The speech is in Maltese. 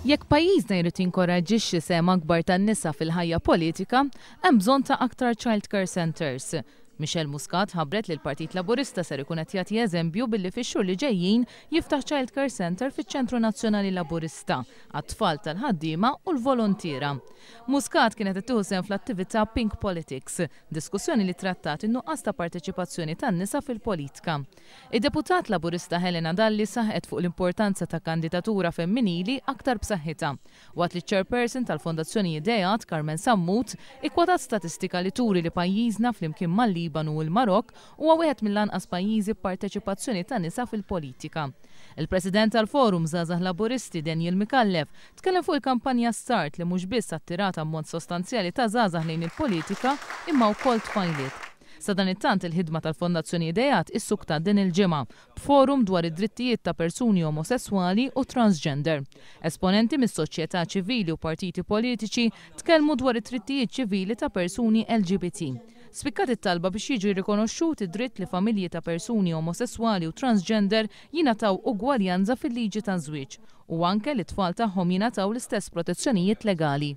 Jekk pajjiżna jrid jinkoraġġixxi sehem akbar tan-nisa fil-ħajja politika, hemm bżonn ta' aktar childcare centers. Muscat ħabbret li l-Partit Laburista ser ikun qed jagħti eżempju billi fix-xhur li ġejjin jiftaħ childcare center fiċ-Ċentru Nazzjonali Laburista għat-tfal tal-ħaddiema u l-volontiera. Muscat kienet qed tieħu sehem fl-attività Pink Politics, diskussjoni li trattat in-nuqqas ta' parteċipazzjoni tan-nisa fil-politika. Id-deputat Laburista Helena Dalli saħqet fuq l-importanza ta' kandidatura femminili aktar b'saħħitha, waqt li chairperson tal-Fondazzjoni Idejat Carmen Sammut ikkwotat statistika li turi li pajjiżna flimkien mal-Libanu u l-Marokk huwa wieħed mill-anqas pajjiżi b'parteċipazzjoni tan-nisa fil-politika. Il-President tal-Forum Zghazagh Laburisti Mikallef tkellem fuq il-kampanja Start li mhux biss attirata ammont sostanzjali ta' żgħażagħ lejn il-politika imma wkoll tfajliet. Sa dan it-tant il-ħidma tal-Fondazzjoni Idejat issukta din il-ġimgħa b'forum dwar id-drittijiet ta' persuni omosessuali u transgender. Esponenti mis-soċjetà ċivili u partiti politiċi tkellmu dwar id-drittijiet ċivili ta' persuni LGBT. Spikkat it-talba biex jiġu rikonoxxuti id-dritt li familji ta' persuni omosessuali u transgender jingħataw ugwaljanza fil-liġi ta' żwieġ u anke li t-tfal tagħhom jingħataw l-istess protezzjonijiet legali.